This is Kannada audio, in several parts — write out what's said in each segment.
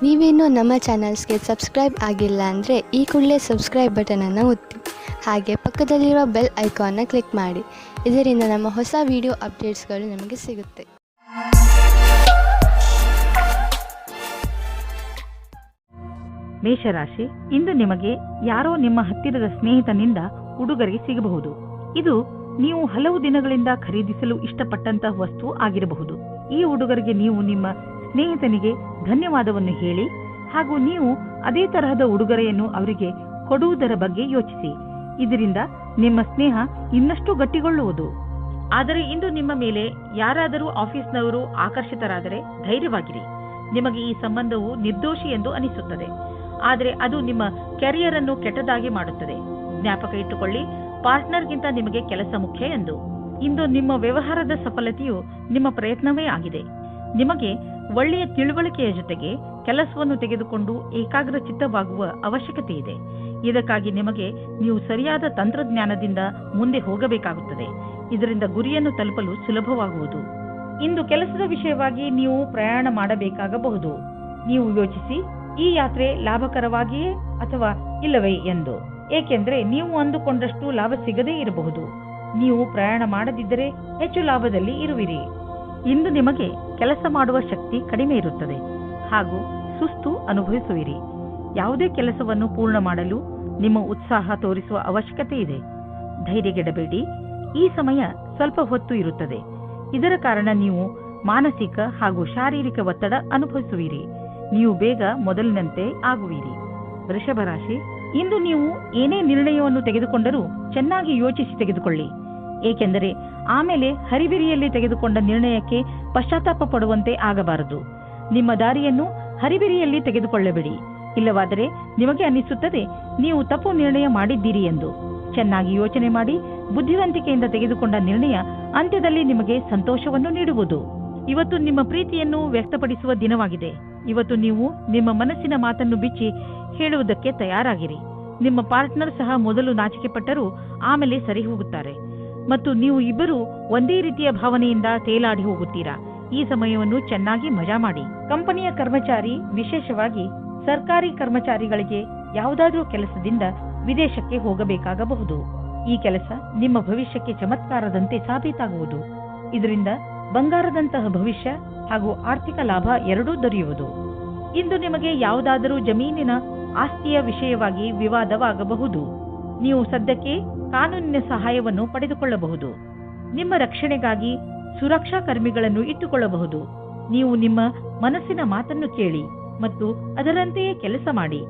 ನೀವೇನೂ ನಮ್ಮ ಚಾನಲ್ಸ್ಗೆ ಸಬ್ಸ್ಕ್ರೈಬ್ ಆಗಿಲ್ಲ ಅಂದರೆ ಈ ಕೂಡಲೇ ಸಬ್ಸ್ಕ್ರೈಬ್ ಬಟನನ್ನು ಒತ್ತಿ, ಹಾಗೆ ಪಕ್ಕದಲ್ಲಿರುವ ಬೆಲ್ ಐಕಾನ್ನ ಕ್ಲಿಕ್ ಮಾಡಿ. ಇದರಿಂದ ನಮ್ಮ ಹೊಸ ವಿಡಿಯೋ ಅಪ್ಡೇಟ್ಸ್ಗಳು ನಿಮಗೆ ಸಿಗುತ್ತೆ. ಮೇಷರಾಶಿ, ಇಂದು ನಿಮಗೆ ಯಾರೋ ನಿಮ್ಮ ಹತ್ತಿರದ ಸ್ನೇಹಿತನಿಂದ ಉಡುಗೊರೆ ಸಿಗಬಹುದು. ಇದು ನೀವು ಹಲವು ದಿನಗಳಿಂದ ಖರೀದಿಸಲು ಇಷ್ಟಪಟ್ಟಂತಹ ವಸ್ತು ಆಗಿರಬಹುದು. ಈ ಉಡುಗೊರೆಗೆ ನೀವು ನಿಮ್ಮ ಸ್ನೇಹಿತನಿಗೆ ಧನ್ಯವಾದವನ್ನು ಹೇಳಿ, ಹಾಗೂ ನೀವು ಅದೇ ತರಹದ ಉಡುಗೊರೆಯನ್ನು ಅವರಿಗೆ ಕೊಡುವುದರ ಬಗ್ಗೆ ಯೋಚಿಸಿ. ಇದರಿಂದ ನಿಮ್ಮ ಸ್ನೇಹ ಇನ್ನಷ್ಟು ಗಟ್ಟಿಗೊಳ್ಳುವುದು. ಆದರೆ ಇಂದು ನಿಮ್ಮ ಮೇಲೆ ಯಾರಾದರೂ ಆಫೀಸ್ನವರು ಆಕರ್ಷಿತರಾದರೆ ಧೈರ್ಯವಾಗಿರಿ. ನಿಮಗೆ ಈ ಸಂಬಂಧವು ನಿರ್ದೋಷಿ ಎಂದು ಅನಿಸುತ್ತದೆ, ಆದರೆ ಅದು ನಿಮ್ಮ ಕೆರಿಯರ್ ಅನ್ನು ಕೆಟ್ಟದಾಗಿ ಮಾಡುತ್ತದೆ. ಜ್ಞಾಪಕ ಇಟ್ಟುಕೊಳ್ಳಿ, ಪಾರ್ಟ್ನರ್ಗಿಂತ ನಿಮಗೆ ಕೆಲಸ ಮುಖ್ಯ ಎಂದು. ಇಂದು ನಿಮ್ಮ ವ್ಯವಹಾರದ ಸಫಲತೆಯು ನಿಮ್ಮ ಪ್ರಯತ್ನವೇ ಆಗಿದೆ. ನಿಮಗೆ ಒಳ್ಳೆಯ ತಿಳುವಳಿಕೆಯ ಜೊತೆಗೆ ಕೆಲಸವನ್ನು ತೆಗೆದುಕೊಂಡು ಏಕಾಗ್ರ ಚಿತ್ತವಾಗುವ ಅವಶ್ಯಕತೆ ಇದೆ. ಇದಕ್ಕಾಗಿ ನಿಮಗೆ ನೀವು ಸರಿಯಾದ ತಂತ್ರಜ್ಞಾನದಿಂದ ಮುಂದೆ ಹೋಗಬೇಕಾಗುತ್ತದೆ. ಇದರಿಂದ ಗುರಿಯನ್ನು ತಲುಪಲು ಸುಲಭವಾಗುವುದು. ಇಂದು ಕೆಲಸದ ವಿಷಯವಾಗಿ ನೀವು ಪ್ರಯಾಣ ಮಾಡಬೇಕಾಗಬಹುದು. ನೀವು ಯೋಚಿಸಿ, ಈ ಯಾತ್ರೆ ಲಾಭಕರವಾಗಿಯೇ ಅಥವಾ ಇಲ್ಲವೇ ಎಂದು. ಏಕೆಂದರೆ ನೀವು ಅಂದುಕೊಂಡಷ್ಟು ಲಾಭ ಸಿಗದೇ ಇರಬಹುದು. ನೀವು ಪ್ರಯಾಣ ಮಾಡದಿದ್ದರೆ ಹೆಚ್ಚು ಲಾಭದಲ್ಲಿ ಇರುವಿರಿ. ಇಂದು ನಿಮಗೆ ಕೆಲಸ ಮಾಡುವ ಶಕ್ತಿ ಕಡಿಮೆ ಇರುತ್ತದೆ ಹಾಗೂ ಸುಸ್ತು ಅನುಭವಿಸುವಿರಿ. ಯಾವುದೇ ಕೆಲಸವನ್ನು ಪೂರ್ಣ ಮಾಡಲು ನಿಮ್ಮ ಉತ್ಸಾಹ ತೋರಿಸುವ ಅವಶ್ಯಕತೆ ಇದೆ. ಧೈರ್ಯಗೆಡಬೇಡಿ. ಈ ಸಮಯ ಸ್ವಲ್ಪ ಹೊತ್ತು ಇರುತ್ತದೆ. ಇದರ ಕಾರಣ ನೀವು ಮಾನಸಿಕ ಹಾಗೂ ಶಾರೀರಿಕ ಒತ್ತಡ ಅನುಭವಿಸುವಿರಿ. ನೀವು ಬೇಗ ಮೊದಲಿನಂತೆ ಆಗುವಿರಿ. ವೃಷಭ ರಾಶಿ, ಇಂದು ನೀವು ಏನೇ ನಿರ್ಣಯವನ್ನು ತೆಗೆದುಕೊಂಡರೂ ಚೆನ್ನಾಗಿ ಯೋಚಿಸಿ ತೆಗೆದುಕೊಳ್ಳಿ. ಏಕೆಂದರೆ ಆಮೇಲೆ ಹರಿಬಿರಿಯಲ್ಲಿ ತೆಗೆದುಕೊಂಡ ನಿರ್ಣಯಕ್ಕೆ ಪಶ್ಚಾತ್ತಾಪ ಪಡುವಂತೆ ಆಗಬಾರದು. ನಿಮ್ಮ ದಾರಿಯನ್ನು ಹರಿಬಿರಿಯಲ್ಲಿ ತೆಗೆದುಕೊಳ್ಳಬೇಡಿ. ಇಲ್ಲವಾದರೆ ನಿಮಗೆ ಅನ್ನಿಸುತ್ತದೆ ನೀವು ತಪ್ಪು ನಿರ್ಣಯ ಮಾಡಿದ್ದೀರಿ ಎಂದು. ಚೆನ್ನಾಗಿ ಯೋಚನೆ ಮಾಡಿ ಬುದ್ಧಿವಂತಿಕೆಯಿಂದ ತೆಗೆದುಕೊಂಡ ನಿರ್ಣಯ ಅಂತ್ಯದಲ್ಲಿ ನಿಮಗೆ ಸಂತೋಷವನ್ನು ನೀಡುವುದು. ಇವತ್ತು ನಿಮ್ಮ ಪ್ರೀತಿಯನ್ನು ವ್ಯಕ್ತಪಡಿಸುವ ದಿನವಾಗಿದೆ. ಇವತ್ತು ನೀವು ನಿಮ್ಮ ಮನಸ್ಸಿನ ಮಾತನ್ನು ಬಿಚ್ಚಿ ಹೇಳುವುದಕ್ಕೆ ತಯಾರಾಗಿರಿ. ನಿಮ್ಮ ಪಾರ್ಟ್ನರ್ ಸಹ ಮೊದಲು ನಾಚಿಕೆ ಪಟ್ಟರೂ ಆಮೇಲೆ ಸರಿ ಹೋಗುತ್ತಾರೆ ಮತ್ತು ನೀವು ಇಬ್ಬರು ಒಂದೇ ರೀತಿಯ ಭಾವನೆಯಿಂದ ತೇಲಾಡಿ ಹೋಗುತ್ತೀರಾ. ಈ ಸಮಯವನ್ನು ಚೆನ್ನಾಗಿ ಮಜಾ ಮಾಡಿ. ಕಂಪನಿಯ ಕರ್ಮಚಾರಿ, ವಿಶೇಷವಾಗಿ ಸರ್ಕಾರಿ ಕರ್ಮಚಾರಿಗಳಿಗೆ ಯಾವುದಾದ್ರೂ ಕೆಲಸದಿಂದ ವಿದೇಶಕ್ಕೆ ಹೋಗಬೇಕಾಗಬಹುದು. ಈ ಕೆಲಸ ನಿಮ್ಮ ಭವಿಷ್ಯಕ್ಕೆ ಚಮತ್ಕಾರದಂತೆ ಸಾಬೀತಾಗುವುದು. ಇದರಿಂದ ಬಂಗಾರದಂತಹ ಭವಿಷ್ಯ ಹಾಗೂ ಆರ್ಥಿಕ ಲಾಭ ಎರಡೂ ದೊರೆಯುವುದು. ಇಂದು ನಿಮಗೆ ಯಾವುದಾದರೂ ಜಮೀನಿನ ಆಸ್ತಿಯ ವಿಷಯವಾಗಿ ವಿವಾದವಾಗಬಹುದು. ನೀವು ಸದ್ಯಕ್ಕೆ ಕಾನೂನಿನ ಸಹಾಯವನ್ನು ಪಡೆದುಕೊಳ್ಳಬಹುದು. ನಿಮ್ಮ ರಕ್ಷಣೆಗಾಗಿ ಸುರಕ್ಷಾ ಕರ್ಮಿಗಳನ್ನು ಇಟ್ಟುಕೊಳ್ಳಬಹುದು. ನೀವು ನಿಮ್ಮ ಮನಸ್ಸಿನ ಮಾತನ್ನು ಕೇಳಿ ಮತ್ತು ಅದರಂತೆಯೇ ಕೆಲಸ ಮಾಡಿ.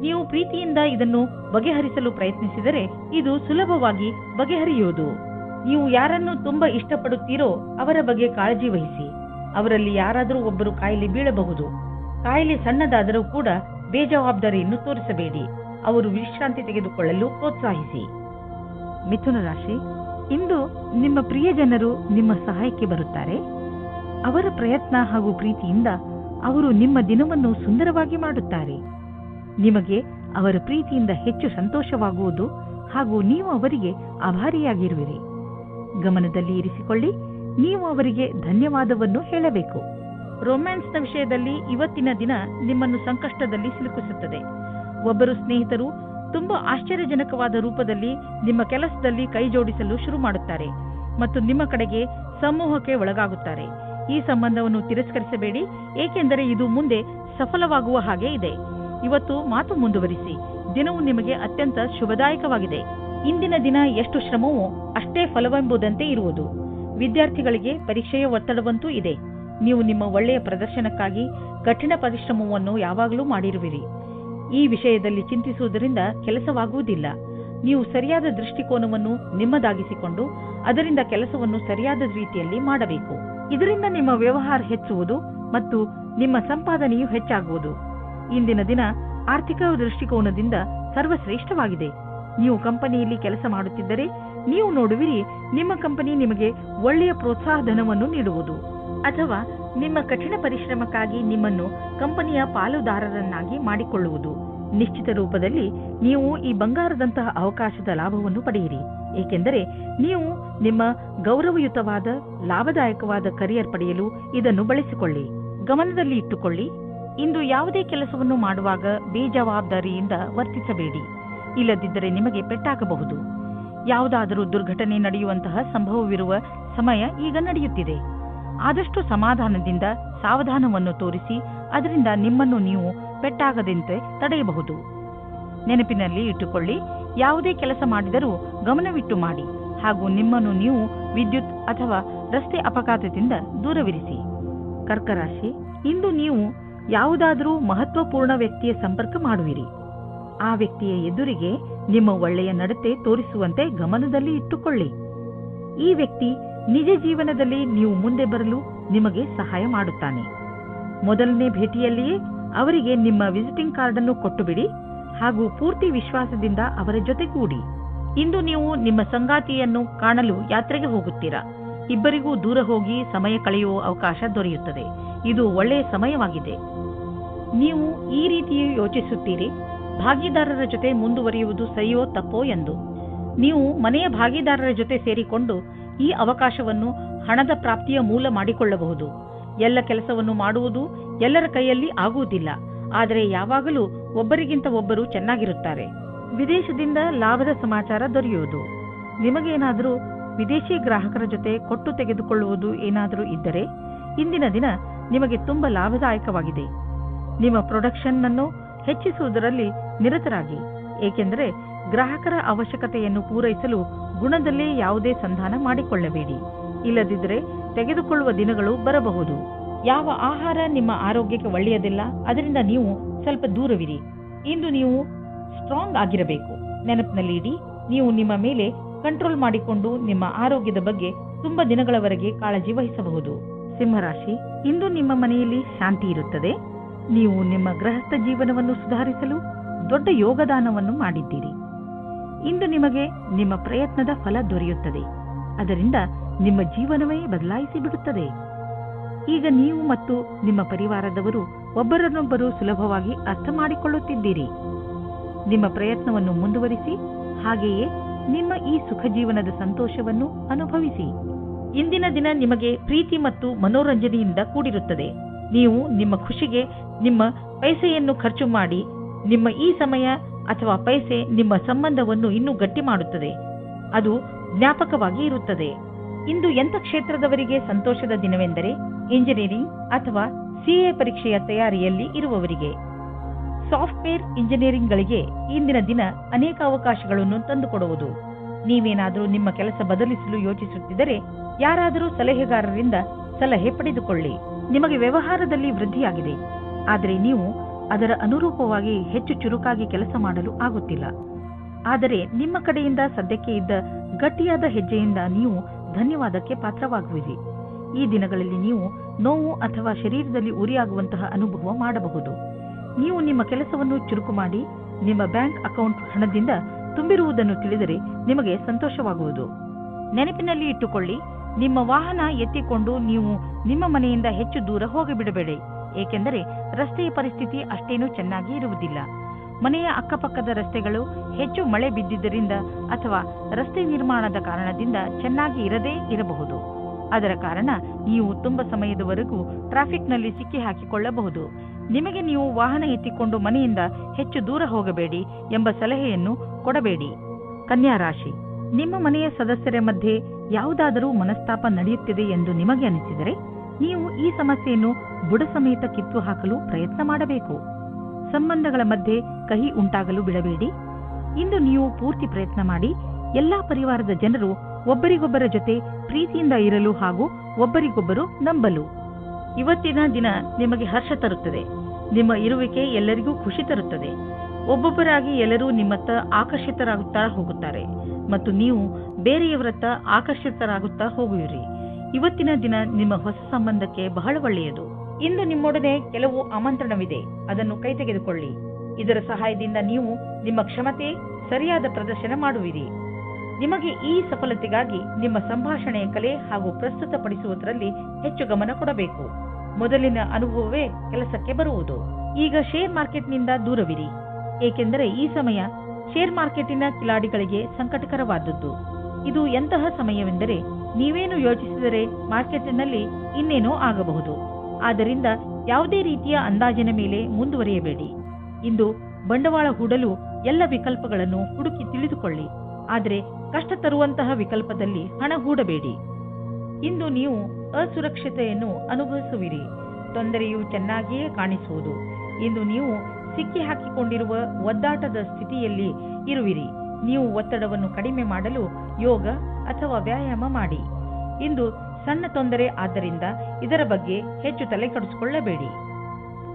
ನೀವು ಪ್ರೀತಿಯಿಂದ ಇದನ್ನು ಬಗೆಹರಿಸಲು ಪ್ರಯತ್ನಿಸಿದರೆ ಇದು ಸುಲಭವಾಗಿ ಬಗೆಹರಿಯುವುದು. ನೀವು ಯಾರನ್ನು ತುಂಬಾ ಇಷ್ಟಪಡುತ್ತೀರೋ ಅವರ ಬಗ್ಗೆ ಕಾಳಜಿ ವಹಿಸಿ. ಅವರಲ್ಲಿ ಯಾರಾದರೂ ಒಬ್ಬರು ಕಾಯಿಲೆ ಬೀಳಬಹುದು. ಕಾಯಿಲೆ ಸಣ್ಣದಾದರೂ ಕೂಡ ಬೇಜವಾಬ್ದಾರಿಯನ್ನು ತೋರಿಸಬೇಡಿ. ಅವರು ವಿಶ್ರಾಂತಿ ತೆಗೆದುಕೊಳ್ಳಲು ಪ್ರೋತ್ಸಾಹಿಸಿ. ಮಿಥುನ ರಾಶಿ, ಇಂದು ನಿಮ್ಮ ಪ್ರಿಯ ಜನರು ನಿಮ್ಮ ಸಹಾಯಕ್ಕೆ ಬರುತ್ತಾರೆ. ಅವರ ಪ್ರಯತ್ನ ಹಾಗೂ ಪ್ರೀತಿಯಿಂದ ಅವರು ನಿಮ್ಮ ದಿನವನ್ನು ಸುಂದರವಾಗಿ ಮಾಡುತ್ತಾರೆ. ನಿಮಗೆ ಅವರ ಪ್ರೀತಿಯಿಂದ ಹೆಚ್ಚು ಸಂತೋಷವಾಗುವುದು ಹಾಗೂ ನೀವು ಅವರಿಗೆ ಆಭಾರಿಯಾಗಿರುವಿರಿ. ಗಮನದಲ್ಲಿ ಇರಿಸಿಕೊಳ್ಳಿ, ನೀವು ಅವರಿಗೆ ಧನ್ಯವಾದವನ್ನು ಹೇಳಬೇಕು. ರೊಮ್ಯಾನ್ಸ್ನ ವಿಷಯದಲ್ಲಿ ಇವತ್ತಿನ ದಿನ ನಿಮ್ಮನ್ನು ಸಂಕಷ್ಟದಲ್ಲಿ ಸಿಲುಕಿಸುತ್ತದೆ. ಒಬ್ಬರು ಸ್ನೇಹಿತರು ತುಂಬಾ ಆಶ್ಚರ್ಯಜನಕವಾದ ರೂಪದಲ್ಲಿ ನಿಮ್ಮ ಕೆಲಸದಲ್ಲಿ ಕೈ ಜೋಡಿಸಲು ಶುರು ಮಾಡುತ್ತಾರೆ ಮತ್ತು ನಿಮ್ಮ ಕಡೆಗೆ ಸಮೂಹಕ್ಕೆ ಒಳಗಾಗುತ್ತಾರೆ. ಈ ಸಂಬಂಧವನ್ನು ತಿರಸ್ಕರಿಸಬೇಡಿ, ಏಕೆಂದರೆ ಇದು ಮುಂದೆ ಸಫಲವಾಗುವ ಹಾಗೆ ಇದೆ. ಇವತ್ತು ಮಾತು ಮುಂದುವರಿಸಿ. ದಿನವು ನಿಮಗೆ ಅತ್ಯಂತ ಶುಭದಾಯಕವಾಗಿದೆ. ಇಂದಿನ ದಿನ ಎಷ್ಟು ಶ್ರಮವೋ ಅಷ್ಟೇ ಫಲವೆಂಬುದಂತೆ ಇರುವುದು. ವಿದ್ಯಾರ್ಥಿಗಳಿಗೆ ಪರೀಕ್ಷೆಯ ಒತ್ತಡವಂತೂ ಇದೆ. ನೀವು ನಿಮ್ಮ ಒಳ್ಳೆಯ ಪ್ರದರ್ಶನಕ್ಕಾಗಿ ಕಠಿಣ ಪರಿಶ್ರಮವನ್ನು ಯಾವಾಗಲೂ ಮಾಡಿರುವಿರಿ. ಈ ವಿಷಯದಲ್ಲಿ ಚಿಂತಿಸುವುದರಿಂದ ಕೆಲಸವಾಗುವುದಿಲ್ಲ. ನೀವು ಸರಿಯಾದ ದೃಷ್ಟಿಕೋನವನ್ನು ನಿಮ್ಮದಾಗಿಸಿಕೊಂಡು ಅದರಿಂದ ಕೆಲಸವನ್ನು ಸರಿಯಾದ ರೀತಿಯಲ್ಲಿ ಮಾಡಬೇಕು. ಇದರಿಂದ ನಿಮ್ಮ ವ್ಯವಹಾರ ಹೆಚ್ಚುವುದು ಮತ್ತು ನಿಮ್ಮ ಸಂಪಾದನೆಯು ಹೆಚ್ಚಾಗುವುದು. ಇಂದಿನ ದಿನ ಆರ್ಥಿಕ ದೃಷ್ಟಿಕೋನದಿಂದ ಸರ್ವಶ್ರೇಷ್ಠವಾಗಿದೆ. ನೀವು ಕಂಪನಿಯಲ್ಲಿ ಕೆಲಸ ಮಾಡುತ್ತಿದ್ದರೆ ನೀವು ನೋಡುವಿರಿ, ನಿಮ್ಮ ಕಂಪನಿ ನಿಮಗೆ ಒಳ್ಳೆಯ ಪ್ರೋತ್ಸಾಹ ಧನವನ್ನು ನೀಡುವುದು ಅಥವಾ ನಿಮ್ಮ ಕಠಿಣ ಪರಿಶ್ರಮಕ್ಕಾಗಿ ನಿಮ್ಮನ್ನು ಕಂಪನಿಯ ಪಾಲುದಾರರನ್ನಾಗಿ ಮಾಡಿಕೊಳ್ಳುವುದು. ನಿಶ್ಚಿತ ರೂಪದಲ್ಲಿ ನೀವು ಈ ಬಂಗಾರದಂತಹ ಅವಕಾಶದ ಲಾಭವನ್ನು ಪಡೆಯಿರಿ. ಏಕೆಂದರೆ ನೀವು ನಿಮ್ಮ ಗೌರವಯುತವಾದ ಲಾಭದಾಯಕವಾದ ಕರಿಯರ್ ಪಡೆಯಲು ಇದನ್ನು ಬಳಸಿಕೊಳ್ಳಿ. ಗಮನದಲ್ಲಿ ಇಟ್ಟುಕೊಳ್ಳಿ, ಇಂದು ಯಾವುದೇ ಕೆಲಸವನ್ನು ಮಾಡುವಾಗ ಬೇಜವಾಬ್ದಾರಿಯಿಂದ ವರ್ತಿಸಬೇಡಿ, ಇಲ್ಲದಿದ್ದರೆ ನಿಮಗೆ ಪೆಟ್ಟಾಗಬಹುದು. ಯಾವುದಾದರೂ ದುರ್ಘಟನೆ ನಡೆಯುವಂತಹ ಸಂಭವವಿರುವ ಸಮಯ ಈಗ ನಡೆಯುತ್ತಿದೆ. ಆದಷ್ಟು ಸಮಾಧಾನದಿಂದ ಸಾವಧಾನವನ್ನು ತೋರಿಸಿ ಅದರಿಂದ ನಿಮ್ಮನ್ನು ನೀವು ಪೆಟ್ಟಾಗದಂತೆ ತಡೆಯಬಹುದು. ನೆನಪಿನಲ್ಲಿ ಇಟ್ಟುಕೊಳ್ಳಿ, ಯಾವುದೇ ಕೆಲಸ ಮಾಡಿದರೂ ಗಮನವಿಟ್ಟು ಮಾಡಿ ಹಾಗೂ ನಿಮ್ಮನ್ನು ನೀವು ವಿದ್ಯುತ್ ಅಥವಾ ರಸ್ತೆ ಅಪಘಾತದಿಂದ ದೂರವಿರಿಸಿ. ಕರ್ಕರಾಶಿ, ಇಂದು ನೀವು ಯಾವುದಾದರೂ ಮಹತ್ವಪೂರ್ಣ ವ್ಯಕ್ತಿಯ ಸಂಪರ್ಕ ಮಾಡುವಿರಿ. ಆ ವ್ಯಕ್ತಿಯ ಎದುರಿಗೆ ನಿಮ್ಮ ಒಳ್ಳೆಯ ನಡತೆ ತೋರಿಸುವಂತೆ ಗಮನದಲ್ಲಿ ಇಟ್ಟುಕೊಳ್ಳಿ. ಈ ವ್ಯಕ್ತಿ ನಿಜ ಜೀವನದಲ್ಲಿ ನೀವು ಮುಂದೆ ಬರಲು ನಿಮಗೆ ಸಹಾಯ ಮಾಡುತ್ತಾನೆ. ಮೊದಲನೇ ಭೇಟಿಯಲ್ಲಿಯೇ ಅವರಿಗೆ ನಿಮ್ಮ ವಿಸಿಟಿಂಗ್ ಕಾರ್ಡ್ ಅನ್ನು ಕೊಟ್ಟು ಬಿಡಿ ಹಾಗೂ ಪೂರ್ತಿ ವಿಶ್ವಾಸದಿಂದ ಅವರ ಜೊತೆಗೂಡಿ. ಇಂದು ನೀವು ನಿಮ್ಮ ಸಂಗಾತಿಯನ್ನು ಕಾಣಲು ಯಾತ್ರೆಗೆ ಹೋಗುತ್ತೀರಾ. ಇಬ್ಬರಿಗೂ ದೂರ ಹೋಗಿ ಸಮಯ ಕಳೆಯುವ ಅವಕಾಶ ದೊರೆಯುತ್ತದೆ. ಇದು ಒಳ್ಳೆಯ ಸಮಯವಾಗಿದೆ. ನೀವು ಈ ರೀತಿಯೂ ಯೋಚಿಸುತ್ತೀರಿ, ಭಾಗಿದಾರರ ಜೊತೆ ಮುಂದುವರಿಯುವುದು ಸರಿಯೋ ತಪ್ಪೋ ಎಂದು. ನೀವು ಮನೆಯ ಭಾಗಿದಾರರ ಜೊತೆ ಸೇರಿಕೊಂಡು ಈ ಅವಕಾಶವನ್ನು ಹಣದ ಪ್ರಾಪ್ತಿಯ ಮೂಲ ಮಾಡಿಕೊಳ್ಳಬಹುದು. ಎಲ್ಲ ಕೆಲಸವನ್ನು ಮಾಡುವುದು ಎಲ್ಲರ ಕೈಯಲ್ಲಿ ಆಗುವುದಿಲ್ಲ, ಆದರೆ ಯಾವಾಗಲೂ ಒಬ್ಬರಿಗಿಂತ ಒಬ್ಬರು ಚೆನ್ನಾಗಿರುತ್ತಾರೆ. ವಿದೇಶದಿಂದ ಲಾಭದ ಸಮಾಚಾರ ದೊರೆಯುವುದು. ನಿಮಗೇನಾದರೂ ವಿದೇಶಿ ಗ್ರಾಹಕರ ಜೊತೆ ಕೊಟ್ಟು ತೆಗೆದುಕೊಳ್ಳುವುದು ಏನಾದರೂ ಇದ್ದರೆ ಇಂದಿನ ದಿನ ನಿಮಗೆ ತುಂಬಾ ಲಾಭದಾಯಕವಾಗಿದೆ. ನಿಮ್ಮ ಪ್ರೊಡಕ್ಷನ್ ಅನ್ನು ಹೆಚ್ಚಿಸುವುದರಲ್ಲಿ ನಿರತರಾಗಿ, ಏಕೆಂದರೆ ಗ್ರಾಹಕರ ಅವಶ್ಯಕತೆಯನ್ನು ಪೂರೈಸಲು ಗುಣದಲ್ಲೇ ಯಾವುದೇ ಸಂಧಾನ ಮಾಡಿಕೊಳ್ಳಬೇಡಿ. ಇಲ್ಲದಿದ್ದರೆ ತೆಗೆದುಕೊಳ್ಳುವ ದಿನಗಳು ಬರಬಹುದು. ಯಾವ ಆಹಾರ ನಿಮ್ಮ ಆರೋಗ್ಯಕ್ಕೆ ಒಳ್ಳೆಯದಿಲ್ಲ, ಅದರಿಂದ ನೀವು ಸ್ವಲ್ಪ ದೂರವಿರಿ. ಇಂದು ನೀವು ಸ್ಟ್ರಾಂಗ್ ಆಗಿರಬೇಕು. ನೆನಪಿನಲ್ಲಿ ಇಡಿ, ನೀವು ನಿಮ್ಮ ಮೇಲೆ ಕಂಟ್ರೋಲ್ ಮಾಡಿಕೊಂಡು ನಿಮ್ಮ ಆರೋಗ್ಯದ ಬಗ್ಗೆ ತುಂಬಾ ದಿನಗಳವರೆಗೆ ಕಾಳಜಿ ವಹಿಸಬಹುದು. ಸಿಂಹರಾಶಿ, ಇಂದು ನಿಮ್ಮ ಮನೆಯಲ್ಲಿ ಶಾಂತಿ ಇರುತ್ತದೆ. ನೀವು ನಿಮ್ಮ ಗೃಹಸ್ಥ ಜೀವನವನ್ನು ಸುಧಾರಿಸಲು ದೊಡ್ಡ ಯೋಗದಾನವನ್ನು ಮಾಡಿದ್ದೀರಿ. ಇಂದು ನಿಮಗೆ ನಿಮ್ಮ ಪ್ರಯತ್ನದ ಫಲ ದೊರೆಯುತ್ತದೆ. ಅದರಿಂದ ನಿಮ್ಮ ಜೀವನವೇ ಬದಲಾಯಿಸಿ ಬಿಡುತ್ತದೆ. ಈಗ ನೀವು ಮತ್ತು ನಿಮ್ಮ ಪರಿವಾರದವರು ಒಬ್ಬರನ್ನೊಬ್ಬರು ಸುಲಭವಾಗಿ ಅರ್ಥ ಮಾಡಿಕೊಳ್ಳುತ್ತಿದ್ದೀರಿ. ನಿಮ್ಮ ಪ್ರಯತ್ನವನ್ನು ಮುಂದುವರಿಸಿ, ಹಾಗೆಯೇ ನಿಮ್ಮ ಈ ಸುಖ ಜೀವನದ ಸಂತೋಷವನ್ನು ಅನುಭವಿಸಿ. ಇಂದಿನ ದಿನ ನಿಮಗೆ ಪ್ರೀತಿ ಮತ್ತು ಮನೋರಂಜನೆಯಿಂದ ಕೂಡಿರುತ್ತದೆ. ನೀವು ನಿಮ್ಮ ಖುಷಿಗೆ ನಿಮ್ಮ ಪೈಸೆಯನ್ನು ಖರ್ಚು ಮಾಡಿ, ನಿಮ್ಮ ಈ ಸಮಯ ಅಥವಾ ಪೈಸೆ ನಿಮ್ಮ ಸಂಬಂಧವನ್ನು ಇನ್ನೂ ಗಟ್ಟಿ ಮಾಡುತ್ತದೆ. ಅದು ಜ್ಞಾಪಕವಾಗಿ ಇರುತ್ತದೆ. ಇಂದು ಎಂಥ ಕ್ಷೇತ್ರದವರಿಗೆ ಸಂತೋಷದ ದಿನವೆಂದರೆ ಇಂಜಿನಿಯರಿಂಗ್ ಅಥವಾ ಸಿಎ ಪರೀಕ್ಷೆಯ ತಯಾರಿಯಲ್ಲಿ ಇರುವವರಿಗೆ. ಸಾಫ್ಟ್ವೇರ್ ಇಂಜಿನಿಯರಿಂಗ್ಗಳಿಗೆ ಇಂದಿನ ದಿನ ಅನೇಕ ಅವಕಾಶಗಳನ್ನು ತಂದುಕೊಡುವುದು. ನೀವೇನಾದರೂ ನಿಮ್ಮ ಕೆಲಸ ಬದಲಿಸಲು ಯೋಚಿಸುತ್ತಿದ್ದರೆ ಯಾರಾದರೂ ಸಲಹೆಗಾರರಿಂದ ಸಲಹೆ ಪಡೆದುಕೊಳ್ಳಿ. ನಿಮಗೆ ವ್ಯವಹಾರದಲ್ಲಿ ವೃದ್ಧಿಯಾಗಿದೆ, ಆದರೆ ನೀವು ಅದರ ಅನುರೂಪವಾಗಿ ಹೆಚ್ಚು ಚುರುಕಾಗಿ ಕೆಲಸ ಮಾಡಲು ಆಗುತ್ತಿಲ್ಲ. ಆದರೆ ನಿಮ್ಮ ಕಡೆಯಿಂದ ಸದ್ಯಕ್ಕೆ ಇದ್ದ ಗಟ್ಟಿಯಾದ ಹೆಜ್ಜೆಯಿಂದ ನೀವು ಧನ್ಯವಾದಕ್ಕೆ ಪಾತ್ರವಾಗುವಿರಿ. ಈ ದಿನಗಳಲ್ಲಿ ನೀವು ನೋವು ಅಥವಾ ಶರೀರದಲ್ಲಿ ಉರಿಯಾಗುವಂತಹ ಅನುಭವ ಮಾಡಬಹುದು. ನೀವು ನಿಮ್ಮ ಕೆಲಸವನ್ನು ಚುರುಕು ಮಾಡಿ ನಿಮ್ಮ ಬ್ಯಾಂಕ್ ಅಕೌಂಟ್ ಹಣದಿಂದ ತುಂಬಿರುವುದನ್ನು ತಿಳಿದರೆ ನಿಮಗೆ ಸಂತೋಷವಾಗುವುದು. ನೆನಪಿನಲ್ಲಿ ಇಟ್ಟುಕೊಳ್ಳಿ, ನಿಮ್ಮ ವಾಹನ ಎತ್ತಿಕೊಂಡು ನೀವು ನಿಮ್ಮ ಮನೆಯಿಂದ ಹೆಚ್ಚು ದೂರ ಹೋಗಿಬಿಡಬೇಡಿ, ಏಕೆಂದರೆ ರಸ್ತೆಯ ಪರಿಸ್ಥಿತಿ ಅಷ್ಟೇನೂ ಚೆನ್ನಾಗಿ ಇರುವುದಿಲ್ಲ. ಮನೆಯ ಅಕ್ಕಪಕ್ಕದ ರಸ್ತೆಗಳು ಹೆಚ್ಚು ಮಳೆ ಬಿದ್ದಿದ್ದರಿಂದ ಅಥವಾ ರಸ್ತೆ ನಿರ್ಮಾಣದ ಕಾರಣದಿಂದ ಚೆನ್ನಾಗಿ ಇರದೇ ಇರಬಹುದು. ಅದರ ಕಾರಣ ನೀವು ತುಂಬಾ ಸಮಯದವರೆಗೂ ಟ್ರಾಫಿಕ್ನಲ್ಲಿ ಸಿಕ್ಕಿ ಹಾಕಿಕೊಳ್ಳಬಹುದು. ನಿಮಗೆ ನೀವು ವಾಹನ ಎತ್ತಿಕೊಂಡು ಮನೆಯಿಂದ ಹೆಚ್ಚು ದೂರ ಹೋಗಬೇಡಿ ಎಂಬ ಸಲಹೆಯನ್ನು ಕೊಡಬೇಡಿ. ಕನ್ಯಾ ರಾಶಿ, ನಿಮ್ಮ ಮನೆಯ ಸದಸ್ಯರ ಮಧ್ಯೆ ಯಾವುದಾದರೂ ಮನಸ್ತಾಪ ನಡೆಯುತ್ತಿದೆ ಎಂದು ನಿಮಗೆ ಅನಿಸಿದರೆ ನೀವು ಈ ಸಮಸ್ಯೆಯನ್ನು ಬುಡ ಸಮೇತ ಕಿತ್ತು ಹಾಕಲು ಪ್ರಯತ್ನ ಮಾಡಬೇಕು. ಸಂಬಂಧಗಳ ಮಧ್ಯೆ ಕಹಿ ಉಂಟಾಗಲು ಬಿಡಬೇಡಿ. ಇಂದು ನೀವು ಪೂರ್ತಿ ಪ್ರಯತ್ನ ಮಾಡಿ ಎಲ್ಲಾ ಪರಿವಾರದ ಜನರು ಒಬ್ಬರಿಗೊಬ್ಬರ ಜೊತೆ ಪ್ರೀತಿಯಿಂದ ಇರಲು ಹಾಗೂ ಒಬ್ಬರಿಗೊಬ್ಬರು ನಂಬಲು. ಇವತ್ತಿನ ದಿನ ನಿಮಗೆ ಹರ್ಷ ತರುತ್ತದೆ. ನಿಮ್ಮ ಇರುವಿಕೆ ಎಲ್ಲರಿಗೂ ಖುಷಿ ತರುತ್ತದೆ. ಒಬ್ಬೊಬ್ಬರಾಗಿ ಎಲ್ಲರೂ ನಿಮ್ಮತ್ತ ಆಕರ್ಷಿತರಾಗುತ್ತಾ ಹೋಗುತ್ತಾರೆ ಮತ್ತು ನೀವು ಬೇರೆಯವರತ್ತ ಆಕರ್ಷಿತರಾಗುತ್ತಾ ಹೋಗುವಿರಿ. ಇವತ್ತಿನ ದಿನ ನಿಮ್ಮ ಹೊಸ ಸಂಬಂಧಕ್ಕೆ ಬಹಳ ಒಳ್ಳೆಯದು. ಇಂದು ನಿಮ್ಮೊಡನೆ ಕೆಲವು ಆಮಂತ್ರಣವಿದೆ, ಅದನ್ನು ಕೈ ತೆಗೆದುಕೊಳ್ಳಿ. ಇದರ ಸಹಾಯದಿಂದ ನೀವು ನಿಮ್ಮ ಕ್ಷಮತೆ ಸರಿಯಾದ ಪ್ರದರ್ಶನ ಮಾಡುವಿರಿ. ನಿಮಗೆ ಈ ಸಫಲತೆಗಾಗಿ ನಿಮ್ಮ ಸಂಭಾಷಣೆಯ ಕಲೆ ಹಾಗೂ ಪ್ರಸ್ತುತಪಡಿಸುವುದರಲ್ಲಿ ಹೆಚ್ಚು ಗಮನ ಕೊಡಬೇಕು. ಮೊದಲಿನ ಅನುಭವವೇ ಕೆಲಸಕ್ಕೆ ಬರುವುದು. ಈಗ ಶೇರ್ ಮಾರ್ಕೆಟ್ನಿಂದ ದೂರವಿರಿ, ಏಕೆಂದರೆ ಈ ಸಮಯ ಶೇರ್ ಮಾರ್ಕೆಟಿನ ಕಿಲಾಡಿಗಳಿಗೆ ಸಂಕಟಕರವಾದದ್ದು. ಇದು ಎಂತಹ ಸಮಯವೆಂದರೆ ನೀವೇನು ಯೋಚಿಸಿದರೆ ಮಾರ್ಕೆಟ್ನಲ್ಲಿ ಇನ್ನೇನೋ ಆಗಬಹುದು. ಆದ್ದರಿಂದ ಯಾವುದೇ ರೀತಿಯ ಅಂದಾಜಿನ ಮೇಲೆ ಮುಂದುವರಿಯಬೇಡಿ. ಇಂದು ಬಂಡವಾಳ ಹೂಡಲು ಎಲ್ಲ ವಿಕಲ್ಪಗಳನ್ನು ಹುಡುಕಿ ತಿಳಿದುಕೊಳ್ಳಿ. ಆದರೆ ಕಷ್ಟ ತರುವಂತಹ ವಿಕಲ್ಪದಲ್ಲಿ ಹಣ ಹೂಡಬೇಡಿ. ಇಂದು ನೀವು ಅಸುರಕ್ಷತೆಯನ್ನು ಅನುಭವಿಸುವಿರಿ. ತೊಂದರೆಯು ಚೆನ್ನಾಗಿಯೇ ಕಾಣಿಸುವುದು. ಇಂದು ನೀವು ಸಿಕ್ಕಿ ಹಾಕಿಕೊಂಡಿರುವ ಒದ್ದಾಟದ ಸ್ಥಿತಿಯಲ್ಲಿ ಇರುವಿರಿ. ನೀವು ಒತ್ತಡವನ್ನು ಕಡಿಮೆ ಮಾಡಲು ಯೋಗ ಅಥವಾ ವ್ಯಾಯಾಮ ಮಾಡಿ. ಇಂದು ಸಣ್ಣ ತೊಂದರೆ, ಆದ್ದರಿಂದ ಇದರ ಬಗ್ಗೆ ಹೆಚ್ಚು ತಲೆ ಕೆಡಿಸಿಕೊಳ್ಳಬೇಡಿ.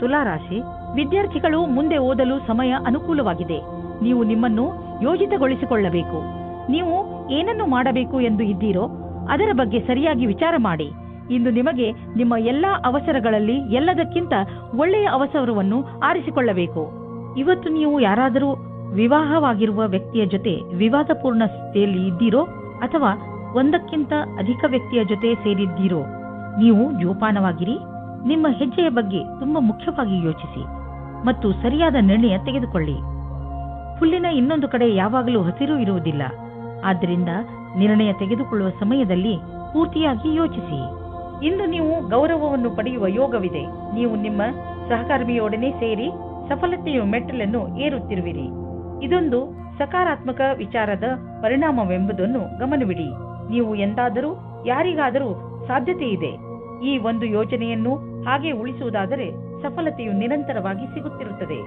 ತುಲಾರಾಶಿ, ವಿದ್ಯಾರ್ಥಿಗಳು ಮುಂದೆ ಓದಲು ಸಮಯ ಅನುಕೂಲವಾಗಿದೆ. ನೀವು ನಿಮ್ಮನ್ನು ಯೋಜಿತಗೊಳಿಸಿಕೊಳ್ಳಬೇಕು. ನೀವು ಏನನ್ನು ಮಾಡಬೇಕು ಎಂದು ಇದ್ದೀರೋ ಅದರ ಬಗ್ಗೆ ಸರಿಯಾಗಿ ವಿಚಾರ ಮಾಡಿ. ಇಂದು ನಿಮಗೆ ನಿಮ್ಮ ಎಲ್ಲಾ ಅವಸರಗಳಲ್ಲಿ ಎಲ್ಲದಕ್ಕಿಂತ ಒಳ್ಳೆಯ ಅವಸರವನ್ನು ಆರಿಸಿಕೊಳ್ಳಬೇಕು. ಇವತ್ತು ನೀವು ಯಾರಾದರೂ ವಿವಾಹವಾಗಿರುವ ವ್ಯಕ್ತಿಯ ಜೊತೆ ವಿವಾದಪೂರ್ಣ ಸ್ಥಿತಿಯಲ್ಲಿ ಇದ್ದೀರೋ ಅಥವಾ ಒಂದಕ್ಕಿಂತ ಅಧಿಕ ವ್ಯಕ್ತಿಯ ಜೊತೆ ಸೇರಿದ್ದೀರೋ, ನೀವು ಜೋಪಾನವಾಗಿರಿ. ನಿಮ್ಮ ಹೆಜ್ಜೆಯ ಬಗ್ಗೆ ತುಂಬಾ ಮುಖ್ಯವಾಗಿ ಯೋಚಿಸಿ ಮತ್ತು ಸರಿಯಾದ ನಿರ್ಣಯ ತೆಗೆದುಕೊಳ್ಳಿ. ಹುಲ್ಲಿನ ಇನ್ನೊಂದು ಕಡೆ ಯಾವಾಗಲೂ ಹಸಿರು ಇರುವುದಿಲ್ಲ. ಆದ್ದರಿಂದ ನಿರ್ಣಯ ತೆಗೆದುಕೊಳ್ಳುವ ಸಮಯದಲ್ಲಿ ಪೂರ್ತಿಯಾಗಿ ಯೋಚಿಸಿ. ಇಂದು ನೀವು ಗೌರವವನ್ನು ಪಡೆಯುವ ಯೋಗವಿದೆ. ನೀವು ನಿಮ್ಮ ಸಹಕರ್ಮಿಯೊಡನೆ ಸೇರಿ ಸಫಲತೆಯ ಮೆಟ್ಟಲನ್ನು ಏರುತ್ತಿರುವಿರಿ. ಇದೊಂದು ಸಕಾರಾತ್ಮಕ ವಿಚಾರದ ಪರಿಣಾಮವೆಂಬುದನ್ನು ಗಮನವಿಡಿ. ನೀವು ಎಂದಾದರೂ ಯಾರಿಗಾದರೂ ಸಾಧ್ಯತೆ ಇದೆ. ಈ ಒಂದು ಯೋಚನೆಯನ್ನು ಹಾಗೆ ಉಳಿಸುವುದಾದರೆ ಸಫಲತೆಯು ನಿರಂತರವಾಗಿ ಸಿಗುತ್ತಿರುತ್ತದೆ.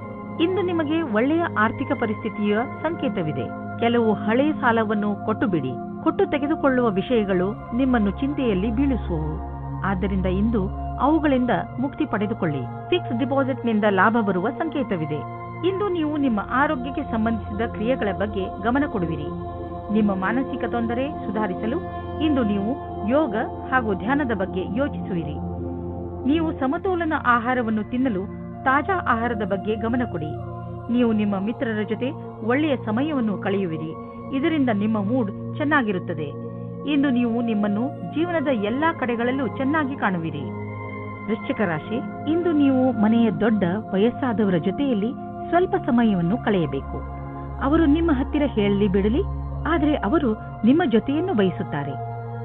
ಇಂದು ನಿಮಗೆ ಒಳ್ಳೆಯ ಆರ್ಥಿಕ ಪರಿಸ್ಥಿತಿಯ ಸಂಕೇತವಿದೆ. ಕೆಲವು ಹಳೆಯ ಸಾಲವನ್ನು ಕೊಟ್ಟು ಬಿಡಿ. ಕೊಟ್ಟು ತೆಗೆದುಕೊಳ್ಳುವ ವಿಷಯಗಳು ನಿಮ್ಮನ್ನು ಚಿಂತೆಯಲ್ಲಿ ಬೀಳಿಸುವವು. ಆದ್ದರಿಂದ ಇಂದು ಅವುಗಳಿಂದ ಮುಕ್ತಿ ಪಡೆದುಕೊಳ್ಳಿ. ಫಿಕ್ಸ್ ಡಿಪಾಸಿಟ್ನಿಂದ ಲಾಭ ಬರುವ ಸಂಕೇತವಿದೆ. ಇಂದು ನೀವು ನಿಮ್ಮ ಆರೋಗ್ಯಕ್ಕೆ ಸಂಬಂಧಿಸಿದ ಕ್ರಿಯೆಗಳ ಬಗ್ಗೆ ಗಮನ ಕೊಡುವಿರಿ. ನಿಮ್ಮ ಮಾನಸಿಕ ತೊಂದರೆ ಸುಧಾರಿಸಲು ಇಂದು ನೀವು ಯೋಗ ಹಾಗೂ ಧ್ಯಾನದ ಬಗ್ಗೆ ಯೋಚಿಸುವಿರಿ. ನೀವು ಸಮತೋಲನ ಆಹಾರವನ್ನು ತಿನ್ನಲು ತಾಜಾ ಆಹಾರದ ಬಗ್ಗೆ ಗಮನ ಕೊಡಿ. ನೀವು ನಿಮ್ಮ ಮಿತ್ರರ ಜೊತೆ ಒಳ್ಳೆಯ ಸಮಯವನ್ನು ಕಳೆಯುವಿರಿ. ಇದರಿಂದ ನಿಮ್ಮ ಮೂಡ್ ಚೆನ್ನಾಗಿರುತ್ತದೆ. ಇಂದು ನೀವು ನಿಮ್ಮನ್ನು ಜೀವನದ ಎಲ್ಲಾ ಕಡೆಗಳಲ್ಲೂ ಚೆನ್ನಾಗಿ ಕಾಣುವಿರಿ. ವೃಶ್ಚಿಕ ರಾಶಿ, ಇಂದು ನೀವು ಮನೆಯ ದೊಡ್ಡ ವಯಸ್ಸಾದವರ ಜೊತೆಯಲ್ಲಿ ಸ್ವಲ್ಪ ಸಮಯವನ್ನು ಕಳೆಯಬೇಕು. ಅವರು ನಿಮ್ಮ ಹತ್ತಿರ ಹೇಳಲಿ ಬಿಡಲಿ, ಆದರೆ ಅವರು ನಿಮ್ಮ ಜೊತೆಯನ್ನು ಬಯಸುತ್ತಾರೆ.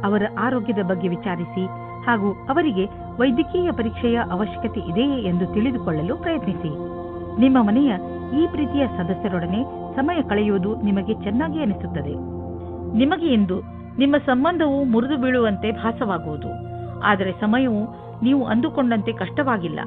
ಅವರ ಆರೋಗ್ಯದ ಬಗ್ಗೆ ವಿಚಾರಿಸಿ ಹಾಗೂ ಅವರಿಗೆ ವೈದ್ಯಕೀಯ ಪರೀಕ್ಷೆಯ ಅವಶ್ಯಕತೆ ಇದೆಯೇ ಎಂದು ತಿಳಿದುಕೊಳ್ಳಲು ಪ್ರಯತ್ನಿಸಿ. ನಿಮ್ಮ ಮನೆಯ ಈ ಪ್ರೀತಿಯ ಸದಸ್ಯರೊಡನೆ ಸಮಯ ಕಳೆಯುವುದು ನಿಮಗೆ ಚೆನ್ನಾಗಿ ಅನಿಸುತ್ತದೆ. ನಿಮಗೆ ಇಂದು ನಿಮ್ಮ ಸಂಬಂಧವು ಮುರಿದು ಬೀಳುವಂತೆ ಭಾಸವಾಗುವುದು. ಆದರೆ ಸಮಯವು ನೀವು ಅಂದುಕೊಂಡಂತೆ ಕಷ್ಟವಾಗಿಲ್ಲ.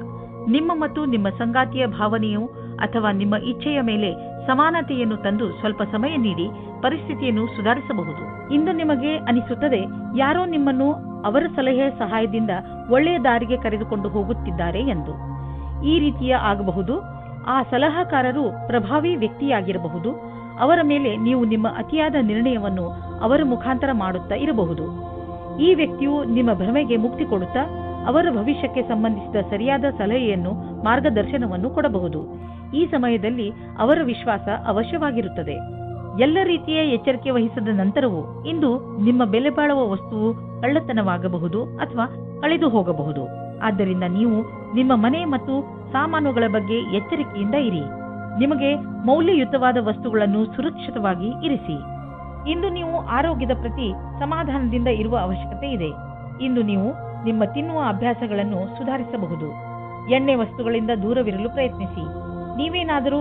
ನಿಮ್ಮ ಮತ್ತು ನಿಮ್ಮ ಸಂಗಾತಿಯ ಭಾವನೆಯು ಅಥವಾ ನಿಮ್ಮ ಇಚ್ಛೆಯ ಮೇಲೆ ಸಮಾನತೆಯನ್ನು ತಂದು ಸ್ವಲ್ಪ ಸಮಯ ನೀಡಿ ಪರಿಸ್ಥಿತಿಯನ್ನು ಸುಧಾರಿಸಬಹುದು. ಇಂದು ನಿಮಗೆ ಅನಿಸುತ್ತದೆ ಯಾರೋ ನಿಮ್ಮನ್ನು ಅವರ ಸಲಹೆಯ ಸಹಾಯದಿಂದ ಒಳ್ಳೆಯ ದಾರಿಗೆ ಕರೆದುಕೊಂಡು ಹೋಗುತ್ತಿದ್ದಾರೆ ಎಂದು. ಈ ರೀತಿಯ ಆಗಬಹುದು. ಆ ಸಲಹಾಕಾರರು ಪ್ರಭಾವಿ ವ್ಯಕ್ತಿಯಾಗಿರಬಹುದು. ಅವರ ಮೇಲೆ ನೀವು ನಿಮ್ಮ ಅತಿಯಾದ ನಿರ್ಣಯವನ್ನು ಅವರ ಮುಖಾಂತರ ಮಾಡುತ್ತಾ ಇರಬಹುದು. ಈ ವ್ಯಕ್ತಿಯು ನಿಮ್ಮ ಭ್ರಮೆಗೆ ಮುಕ್ತಿ ಕೊಡುತ್ತಾ ಅವರ ಭವಿಷ್ಯಕ್ಕೆ ಸಂಬಂಧಿಸಿದ ಸರಿಯಾದ ಸಲಹೆಯನ್ನು, ಮಾರ್ಗದರ್ಶನವನ್ನು ಕೊಡಬಹುದು. ಈ ಸಮಯದಲ್ಲಿ ಅವರ ವಿಶ್ವಾಸ ಅವಶ್ಯವಾಗಿರುತ್ತದೆ. ಎಲ್ಲ ರೀತಿಯ ಎಚ್ಚರಿಕೆ ವಹಿಸಿದ ನಂತರವೂ ಇಂದು ನಿಮ್ಮ ಬೆಲೆ ಬಾಳುವ ವಸ್ತುವು ಕಳ್ಳತನವಾಗಬಹುದು ಅಥವಾ ಕಳೆದು ಹೋಗಬಹುದು. ಆದ್ದರಿಂದ ನೀವು ನಿಮ್ಮ ಮನೆ ಮತ್ತು ಸಾಮಾನುಗಳ ಬಗ್ಗೆ ಎಚ್ಚರಿಕೆಯಿಂದ ಇರಿ. ನಿಮಗೆ ಮೌಲ್ಯಯುತವಾದ ವಸ್ತುಗಳನ್ನು ಸುರಕ್ಷಿತವಾಗಿ ಇರಿಸಿ. ಇಂದು ನೀವು ಆರೋಗ್ಯದ ಪ್ರತಿ ಸಮಾಧಾನದಿಂದ ಇರುವ ಅವಶ್ಯಕತೆ ಇದೆ. ಇಂದು ನೀವು ನಿಮ್ಮ ತಿನ್ನುವ ಅಭ್ಯಾಸಗಳನ್ನು ಸುಧಾರಿಸಬಹುದು. ಎಣ್ಣೆ ವಸ್ತುಗಳಿಂದ ದೂರವಿರಲು ಪ್ರಯತ್ನಿಸಿ. ನೀವೇನಾದರೂ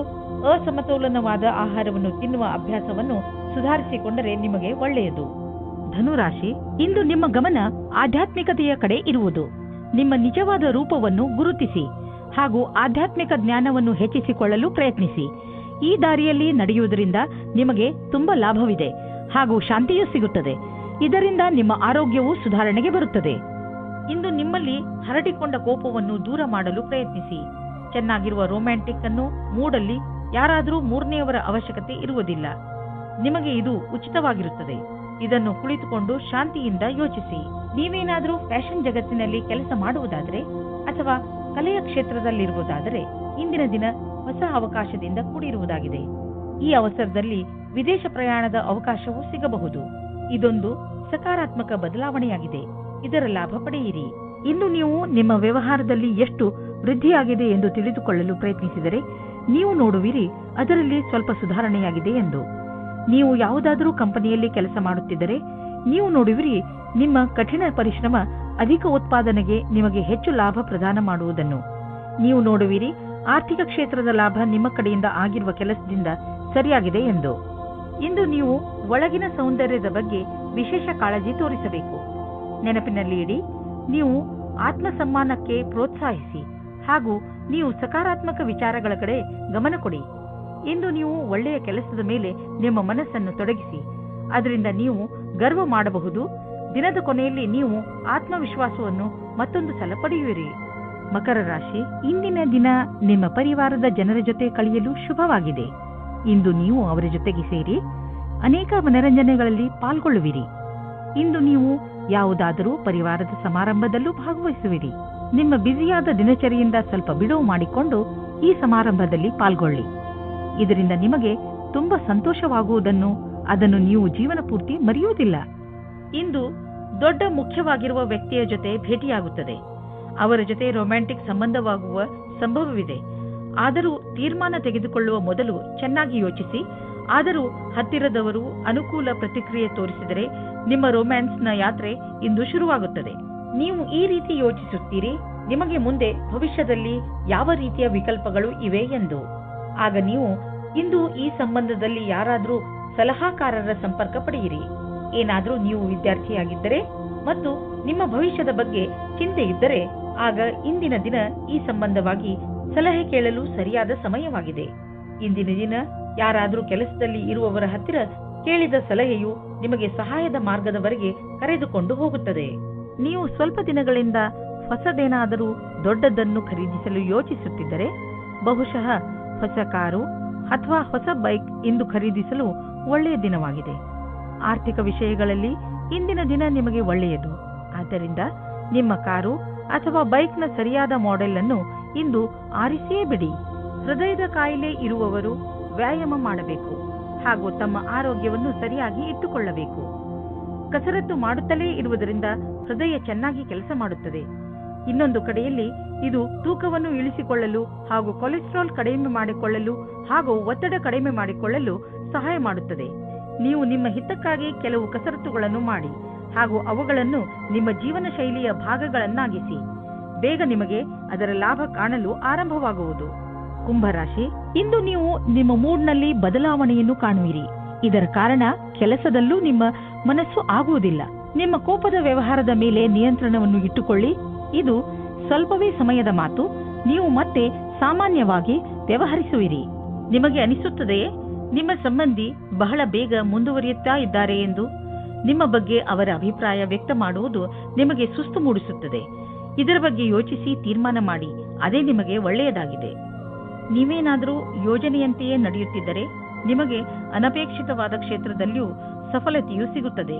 ಅಸಮತೋಲನವಾದ ಆಹಾರವನ್ನು ತಿನ್ನುವ ಅಭ್ಯಾಸವನ್ನು ಸುಧಾರಿಸಿಕೊಂಡರೆ ನಿಮಗೆ ಒಳ್ಳೆಯದು. ಧನುರಾಶಿ, ಇಂದು ನಿಮ್ಮ ಗಮನ ಆಧ್ಯಾತ್ಮಿಕತೆಯ ಕಡೆ ಇರುವುದು. ನಿಮ್ಮ ನಿಜವಾದ ರೂಪವನ್ನು ಗುರುತಿಸಿ ಹಾಗೂ ಆಧ್ಯಾತ್ಮಿಕ ಜ್ಞಾನವನ್ನು ಹೆಚ್ಚಿಸಿಕೊಳ್ಳಲು ಪ್ರಯತ್ನಿಸಿ. ಈ ದಾರಿಯಲ್ಲಿ ನಡೆಯುವುದರಿಂದ ನಿಮಗೆ ತುಂಬಾ ಲಾಭವಿದೆ ಹಾಗೂ ಶಾಂತಿಯೂ ಸಿಗುತ್ತದೆ. ಇದರಿಂದ ನಿಮ್ಮ ಆರೋಗ್ಯವು ಸುಧಾರಣೆಗೆ ಬರುತ್ತದೆ. ಇಂದು ನಿಮ್ಮಲ್ಲಿ ಹರಡಿಕೊಂಡ ಕೋಪವನ್ನು ದೂರ ಮಾಡಲು ಪ್ರಯತ್ನಿಸಿ. ಚೆನ್ನಾಗಿರುವ ರೊಮ್ಯಾಂಟಿಕ್ ಅನ್ನು ಮೂಡಲ್ಲಿ ಯಾರಾದರೂ ಮೂರನೆಯವರ ಅವಶ್ಯಕತೆ ಇರುವುದಿಲ್ಲ. ನಿಮಗೆ ಇದು ಉಚಿತವಾಗಿರುತ್ತದೆ. ಇದನ್ನು ಕುಳಿತುಕೊಂಡು ಶಾಂತಿಯಿಂದ ಯೋಚಿಸಿ. ನೀವೇನಾದರೂ ಫ್ಯಾಷನ್ ಜಗತ್ತಿನಲ್ಲಿ ಕೆಲಸ ಮಾಡುವುದಾದರೆ ಅಥವಾ ಕಲೆಯ ಕ್ಷೇತ್ರದಲ್ಲಿರುವುದಾದರೆ ಇಂದಿನ ದಿನ ಹೊಸ ಅವಕಾಶದಿಂದ ಕೂಡಿರುವುದಾಗಿದೆ. ಈ ಅವಸರದಲ್ಲಿ ವಿದೇಶ ಪ್ರಯಾಣದ ಅವಕಾಶವೂ ಸಿಗಬಹುದು. ಇದೊಂದು ಸಕಾರಾತ್ಮಕ ಬದಲಾವಣೆಯಾಗಿದೆ. ಇದರ ಲಾಭ ಪಡೆಯಿರಿ. ಇಂದು ನೀವು ನಿಮ್ಮ ವ್ಯವಹಾರದಲ್ಲಿ ಎಷ್ಟು ವೃದ್ಧಿಯಾಗಿದೆ ಎಂದು ತಿಳಿದುಕೊಳ್ಳಲು ಪ್ರಯತ್ನಿಸಿದರೆ ನೀವು ನೋಡುವಿರಿ ಅದರಲ್ಲಿ ಸ್ವಲ್ಪ ಸುಧಾರಣೆಯಾಗಿದೆ ಎಂದು. ನೀವು ಯಾವುದಾದರೂ ಕಂಪನಿಯಲ್ಲಿ ಕೆಲಸ ಮಾಡುತ್ತಿದ್ದರೆ ನೀವು ನೋಡುವಿರಿ ನಿಮ್ಮ ಕಠಿಣ ಪರಿಶ್ರಮ ಅಧಿಕ ಉತ್ಪಾದನೆಗೆ ನಿಮಗೆ ಹೆಚ್ಚು ಲಾಭ ಪ್ರದಾನ ಮಾಡುವುದನ್ನು. ನೀವು ನೋಡುವಿರಿ ಆರ್ಥಿಕ ಕ್ಷೇತ್ರದ ಲಾಭ ನಿಮ್ಮ ಕಡೆಯಿಂದ ಆಗಿರುವ ಕೆಲಸದಿಂದ ಸರಿಯಾಗಿದೆ ಎಂದು. ಇಂದು ನೀವು ಒಳಗಿನ ಸೌಂದರ್ಯದ ಬಗ್ಗೆ ವಿಶೇಷ ಕಾಳಜಿ ತೋರಿಸಬೇಕು. ನೆನಪಿನಲ್ಲಿ ಇಡಿ, ನೀವು ಆತ್ಮಸಮ್ಮಾನಕ್ಕೆ ಪ್ರೋತ್ಸಾಹಿಸಿ ಹಾಗೂ ನೀವು ಸಕಾರಾತ್ಮಕ ವಿಚಾರಗಳ ಕಡೆ ಗಮನ ಕೊಡಿ. ಇಂದು ನೀವು ಒಳ್ಳೆಯ ಕೆಲಸದ ಮೇಲೆ ನಿಮ್ಮ ಮನಸ್ಸನ್ನು ತೊಡಗಿಸಿ, ಅದರಿಂದ ನೀವು ಗರ್ವ ಮಾಡಬಹುದು. ದಿನದ ಕೊನೆಯಲ್ಲಿ ನೀವು ಆತ್ಮವಿಶ್ವಾಸವನ್ನು ಮತ್ತೊಂದು ಸಲ ಪಡೆಯುವಿರಿ. ಮಕರ ರಾಶಿ, ಇಂದಿನ ದಿನ ನಿಮ್ಮ ಪರಿವಾರದ ಜನರ ಜೊತೆ ಕಳೆಯಲು ಶುಭವಾಗಿದೆ. ಇಂದು ನೀವು ಅವರ ಜೊತೆಗೆ ಸೇರಿ ಅನೇಕ ಮನರಂಜನೆಗಳಲ್ಲಿ ಪಾಲ್ಗೊಳ್ಳುವಿರಿ. ಇಂದು ನೀವು ಯಾವುದಾದರೂ ಪರಿವಾರದ ಸಮಾರಂಭದಲ್ಲೂ ಭಾಗವಹಿಸುವಿರಿ. ನಿಮ್ಮ ಬ್ಯುಸಿಯಾದ ದಿನಚರಿಯಿಂದ ಸ್ವಲ್ಪ ಬಿಡುವು ಮಾಡಿಕೊಂಡು ಈ ಸಮಾರಂಭದಲ್ಲಿ ಪಾಲ್ಗೊಳ್ಳಿ. ಇದರಿಂದ ನಿಮಗೆ ತುಂಬಾ ಸಂತೋಷವಾಗುವುದನ್ನು ಅದನ್ನು ನೀವು ಜೀವನ ಪೂರ್ತಿ ಮರೆಯುವುದಿಲ್ಲ. ಇಂದು ದೊಡ್ಡ ಮುಖ್ಯವಾಗಿರುವ ವ್ಯಕ್ತಿಯ ಜೊತೆ ಭೇಟಿಯಾಗುತ್ತದೆ. ಅವರ ಜೊತೆ ರೊಮ್ಯಾಂಟಿಕ್ ಸಂಬಂಧವಾಗುವ ಸಂಭವವಿದೆ. ಆದರೂ ತೀರ್ಮಾನ ತೆಗೆದುಕೊಳ್ಳುವ ಮೊದಲು ಚೆನ್ನಾಗಿ ಯೋಚಿಸಿ. ಆದರೂ ಹತ್ತಿರದವರು ಅನುಕೂಲ ಪ್ರತಿಕ್ರಿಯೆ ತೋರಿಸಿದರೆ ನಿಮ್ಮ ರೊಮ್ಯಾನ್ಸ್ನ ಯಾತ್ರೆ ಇಂದು ಶುರುವಾಗುತ್ತದೆ. ನೀವು ಈ ರೀತಿ ಯೋಚಿಸುತ್ತೀರಿ, ನಿಮಗೆ ಮುಂದೆ ಭವಿಷ್ಯದಲ್ಲಿ ಯಾವ ರೀತಿಯ ವಿಕಲ್ಪಗಳು ಇವೆ ಎಂದು. ಆಗ ನೀವು ಇಂದು ಈ ಸಂಬಂಧದಲ್ಲಿ ಯಾರಾದರೂ ಸಲಹಾಕಾರರ ಸಂಪರ್ಕ ಪಡೆಯಿರಿ. ಏನಾದರೂ ನೀವು ವಿದ್ಯಾರ್ಥಿಯಾಗಿದ್ದರೆ ಮತ್ತು ನಿಮ್ಮ ಭವಿಷ್ಯದ ಬಗ್ಗೆ ಚಿಂತೆ ಇದ್ದರೆ ಆಗ ಇಂದಿನ ದಿನ ಈ ಸಂಬಂಧವಾಗಿ ಸಲಹೆ ಕೇಳಲು ಸರಿಯಾದ ಸಮಯವಾಗಿದೆ. ಇಂದಿನ ದಿನ ಯಾರಾದರೂ ಕೆಲಸದಲ್ಲಿ ಇರುವವರ ಹತ್ತಿರ ಕೇಳಿದ ಸಲಹೆಯು ನಿಮಗೆ ಸಹಾಯದ ಮಾರ್ಗದವರೆಗೆ ಕರೆದುಕೊಂಡು ಹೋಗುತ್ತದೆ. ನೀವು ಸ್ವಲ್ಪ ದಿನಗಳಿಂದ ಹೊಸದೇನಾದರೂ ದೊಡ್ಡದನ್ನು ಖರೀದಿಸಲು ಯೋಚಿಸುತ್ತಿದ್ದರೆ ಬಹುಶಃ ಹೊಸ ಕಾರು ಅಥವಾ ಹೊಸ ಬೈಕ್ ಇಂದು ಖರೀದಿಸಲು ಒಳ್ಳೆಯ ದಿನವಾಗಿದೆ. ಆರ್ಥಿಕ ವಿಷಯಗಳಲ್ಲಿ ಇಂದಿನ ದಿನ ನಿಮಗೆ ಒಳ್ಳೆಯದು. ಆದ್ದರಿಂದ ನಿಮ್ಮ ಕಾರು ಅಥವಾ ಬೈಕ್ನ ಸರಿಯಾದ ಮಾಡೆಲ್ ಅನ್ನು ಇಂದು ಆರಿಸಿಯೇ ಬಿಡಿ. ಹೃದಯದ ಕಾಯಿಲೆ ಇರುವವರು ವ್ಯಾಯಾಮ ಮಾಡಬೇಕು ಹಾಗೂ ತಮ್ಮ ಆರೋಗ್ಯವನ್ನು ಸರಿಯಾಗಿ ಇಟ್ಟುಕೊಳ್ಳಬೇಕು. ಕಸರತ್ತು ಮಾಡುತ್ತಲೇ ಇರುವುದರಿಂದ ಹೃದಯ ಚೆನ್ನಾಗಿ ಕೆಲಸ ಮಾಡುತ್ತದೆ. ಇನ್ನೊಂದು ಕಡೆಯಲ್ಲಿ ಇದು ತೂಕವನ್ನು ಇಳಿಸಿಕೊಳ್ಳಲು ಹಾಗೂ ಕೊಲೆಸ್ಟ್ರಾಲ್ ಕಡಿಮೆ ಮಾಡಿಕೊಳ್ಳಲು ಹಾಗೂ ಒತ್ತಡ ಕಡಿಮೆ ಮಾಡಿಕೊಳ್ಳಲು ಸಹಾಯ ಮಾಡುತ್ತದೆ. ನೀವು ನಿಮ್ಮ ಹಿತಕ್ಕಾಗಿ ಕೆಲವು ಕಸರತ್ತುಗಳನ್ನು ಮಾಡಿ ಹಾಗೂ ಅವುಗಳನ್ನು ನಿಮ್ಮ ಜೀವನ ಶೈಲಿಯ ಭಾಗಗಳನ್ನಾಗಿಸಿ. ಬೇಗ ನಿಮಗೆ ಅದರ ಲಾಭ ಕಾಣಲು ಆರಂಭವಾಗುವುದು. ಕುಂಭರಾಶಿ, ಇಂದು ನೀವು ನಿಮ್ಮ ಮೂಡ್ನಲ್ಲಿ ಬದಲಾವಣೆಯನ್ನು ಕಾಣುವಿರಿ. ಇದರ ಕಾರಣ ಕೆಲಸದಲ್ಲೂ ನಿಮ್ಮ ಮನಸ್ಸು ಆಗುವುದಿಲ್ಲ. ನಿಮ್ಮ ಕೋಪದ ವ್ಯವಹಾರದ ಮೇಲೆ ನಿಯಂತ್ರಣವನ್ನು ಇಟ್ಟುಕೊಳ್ಳಿ. ಇದು ಸ್ವಲ್ಪವೇ ಸಮಯದ ಮಾತು. ನೀವು ಮತ್ತೆ ಸಾಮಾನ್ಯವಾಗಿ ವ್ಯವಹರಿಸುವಿರಿ. ನಿಮಗೆ ಅನಿಸುತ್ತದೆಯೇ ನಿಮ್ಮ ಸಂಬಂಧಿ ಬಹಳ ಬೇಗ ಮುಂದುವರಿಯುತ್ತಾ ಇದ್ದಾರೆ ಎಂದು? ನಿಮ್ಮ ಬಗ್ಗೆ ಅವರ ಅಭಿಪ್ರಾಯ ವ್ಯಕ್ತ ಮಾಡುವುದು ನಿಮಗೆ ಸುಸ್ತು ಮೂಡಿಸುತ್ತದೆ. ಇದರ ಬಗ್ಗೆ ಯೋಚಿಸಿ ತೀರ್ಮಾನ ಮಾಡಿ. ಅದೇ ನಿಮಗೆ ಒಳ್ಳೆಯದಾಗಿದೆ. ನೀವೇನಾದರೂ ಯೋಜನೆಯಂತೆಯೇ ನಡೆಯುತ್ತಿದ್ದರೆ ನಿಮಗೆ ಅನಪೇಕ್ಷಿತವಾದ ಕ್ಷೇತ್ರದಲ್ಲಿಯೂ ಸಫಲತೆಯೂ ಸಿಗುತ್ತದೆ.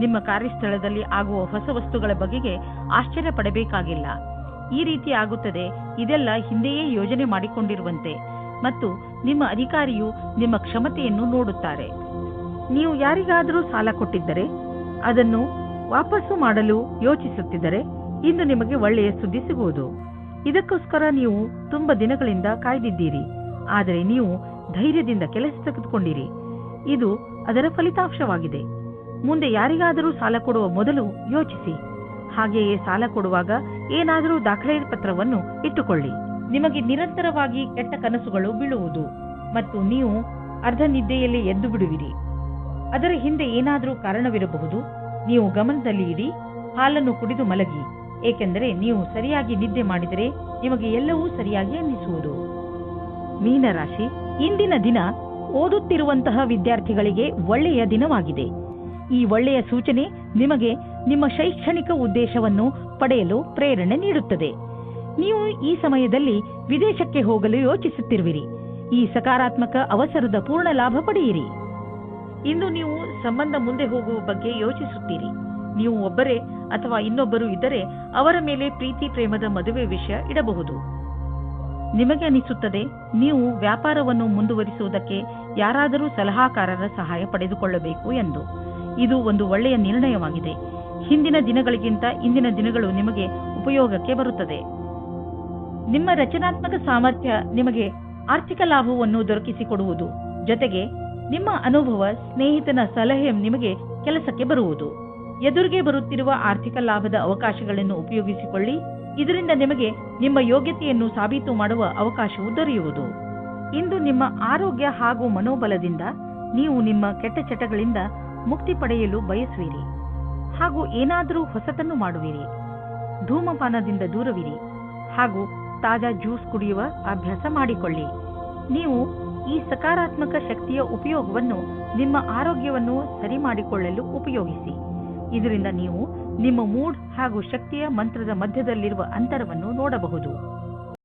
ನಿಮ್ಮ ಕಾರ್ಯಸ್ಥಳದಲ್ಲಿ ಆಗುವ ಹೊಸ ವಸ್ತುಗಳ ಬಗೆಗೆ ಆಶ್ಚರ್ಯ ಪಡಬೇಕಾಗಿಲ್ಲ. ಈ ರೀತಿ ಆಗುತ್ತದೆ, ಇದೆಲ್ಲ ಹಿಂದೆಯೇ ಯೋಜನೆ ಮಾಡಿಕೊಂಡಿರುವಂತೆ. ಮತ್ತು ನಿಮ್ಮ ಅಧಿಕಾರಿಯು ನಿಮ್ಮ ಕ್ಷಮತೆಯನ್ನು ನೋಡುತ್ತಾರೆ. ನೀವು ಯಾರಿಗಾದರೂ ಸಾಲ ಕೊಟ್ಟಿದ್ದರೆ ಅದನ್ನು ವಾಪಸ್ಸು ಮಾಡಲು ಯೋಚಿಸುತ್ತಿದ್ದರೆ ಇಂದು ನಿಮಗೆ ಒಳ್ಳೆಯ ಸುದ್ದಿ ಸಿಗುವುದು. ಇದಕ್ಕೋಸ್ಕರ ನೀವು ತುಂಬ ದಿನಗಳಿಂದ ಕಾಯ್ದಿದ್ದೀರಿ. ಆದರೆ ನೀವು ಧೈರ್ಯದಿಂದ ಕೆಲಸ ತೆಗೆದುಕೊಂಡಿರಿ. ಇದು ಅದರ ಫಲಿತಾಂಶವಾಗಿದೆ. ಮುಂದೆ ಯಾರಿಗಾದರೂ ಸಾಲ ಕೊಡುವ ಮೊದಲು ಯೋಚಿಸಿ. ಹಾಗೆಯೇ ಸಾಲ ಕೊಡುವಾಗ ಏನಾದರೂ ದಾಖಲೆ ಪತ್ರವನ್ನು ಇಟ್ಟುಕೊಳ್ಳಿ. ನಿಮಗೆ ನಿರಂತರವಾಗಿ ಕೆಟ್ಟ ಕನಸುಗಳು ಬೀಳುವುದು ಮತ್ತು ನೀವು ಅರ್ಧ ನಿದ್ದೆಯಲ್ಲಿ ಎದ್ದು ಬಿಡುವಿರಿ. ಅದರ ಹಿಂದೆ ಏನಾದರೂ ಕಾರಣವಿರಬಹುದು. ನೀವು ಗಮನದಲ್ಲಿ ಇಡಿ. ಹಾಲನ್ನು ಕುಡಿದು ಮಲಗಿ, ಏಕೆಂದರೆ ನೀವು ಸರಿಯಾಗಿ ನಿದ್ದೆ ಮಾಡಿದರೆ ನಿಮಗೆ ಎಲ್ಲವೂ ಸರಿಯಾಗಿ ಅನ್ನಿಸುವುದು. ಮೀನರಾಶಿ, ಇಂದಿನ ದಿನ ಓದುತ್ತಿರುವಂತಹ ವಿದ್ಯಾರ್ಥಿಗಳಿಗೆ ಒಳ್ಳೆಯ ದಿನವಾಗಿದೆ. ಈ ಒಳ್ಳೆಯ ಸೂಚನೆ ನಿಮಗೆ ನಿಮ್ಮ ಶೈಕ್ಷಣಿಕ ಉದ್ದೇಶವನ್ನು ಪಡೆಯಲು ಪ್ರೇರಣೆ ನೀಡುತ್ತದೆ. ನೀವು ಈ ಸಮಯದಲ್ಲಿ ವಿದೇಶಕ್ಕೆ ಹೋಗಲು ಯೋಚಿಸುತ್ತಿರುವಿರಿ. ಈ ಸಕಾರಾತ್ಮಕ ಅವಸರದ ಪೂರ್ಣ ಲಾಭ ಪಡೆಯಿರಿ. ಇಂದು ನೀವು ಸಂಬಂಧ ಮುಂದೆ ಹೋಗುವ ಬಗ್ಗೆ ಯೋಚಿಸುತ್ತೀರಿ. ನೀವು ಒಬ್ಬರೇ ಅಥವಾ ಇನ್ನೊಬ್ಬರು ಇದ್ದರೆ ಅವರ ಮೇಲೆ ಪ್ರೀತಿ ಪ್ರೇಮದ ಮದುವೆ ವಿಷಯ ಇಡಬಹುದು. ನಿಮಗೆ ಅನಿಸುತ್ತದೆ ನೀವು ವ್ಯಾಪಾರವನ್ನು ಮುಂದುವರಿಸುವುದಕ್ಕೆ ಯಾರಾದರೂ ಸಲಹಾಕಾರರ ಸಹಾಯ ಪಡೆದುಕೊಳ್ಳಬೇಕು ಎಂದು. ಇದು ಒಂದು ಒಳ್ಳೆಯ ನಿರ್ಣಯವಾಗಿದೆ. ಹಿಂದಿನ ದಿನಗಳಿಗಿಂತ ಇಂದಿನ ದಿನಗಳು ನಿಮಗೆ ಉಪಯೋಗಕ್ಕೆ ಬರುತ್ತದೆ. ನಿಮ್ಮ ರಚನಾತ್ಮಕ ಸಾಮರ್ಥ್ಯ ನಿಮಗೆ ಆರ್ಥಿಕ ಲಾಭವನ್ನು ದೊರಕಿಸಿಕೊಡುವುದು. ಜೊತೆಗೆ ನಿಮ್ಮ ಅನುಭವ, ಸ್ನೇಹಿತನ ಸಲಹೆ ನಿಮಗೆ ಕೆಲಸಕ್ಕೆ ಬರುವುದು. ಎದುರಿಗೆ ಬರುತ್ತಿರುವ ಆರ್ಥಿಕ ಲಾಭದ ಅವಕಾಶಗಳನ್ನು ಉಪಯೋಗಿಸಿಕೊಳ್ಳಿ. ಇದರಿಂದ ನಿಮಗೆ ನಿಮ್ಮ ಯೋಗ್ಯತೆಯನ್ನು ಸಾಬೀತು ಮಾಡುವ ಅವಕಾಶವು ದೊರೆಯುವುದು. ಇಂದು ನಿಮ್ಮ ಆರೋಗ್ಯ ಹಾಗೂ ಮನೋಬಲದಿಂದ ನೀವು ನಿಮ್ಮ ಕೆಟ್ಟ ಚಟಗಳಿಂದ ಮುಕ್ತಿ ಪಡೆಯಲು ಬಯಸುವಿರಿ ಹಾಗೂ ಏನಾದರೂ ಹೊಸತನ್ನು ಮಾಡುವಿರಿ. ಧೂಮಪಾನದಿಂದ ದೂರವಿರಿ ಹಾಗೂ ತಾಜಾ ಜ್ಯೂಸ್ ಕುಡಿಯುವ ಅಭ್ಯಾಸ ಮಾಡಿಕೊಳ್ಳಿ. ನೀವು ಈ ಸಕಾರಾತ್ಮಕ ಶಕ್ತಿಯ ಉಪಯೋಗವನ್ನು ನಿಮ್ಮ ಆರೋಗ್ಯವನ್ನು ಸರಿ ಮಾಡಿಕೊಳ್ಳಲು ಉಪಯೋಗಿಸಿ. ಇದರಿಂದ ನೀವು ನಿಮ್ಮ ಮೂಡ್ ಹಾಗೂ ಶಕ್ತಿಯ ಮಂತ್ರದ ಮಧ್ಯದಲ್ಲಿರುವ ಅಂತರವನ್ನು ನೋಡಬಹುದು.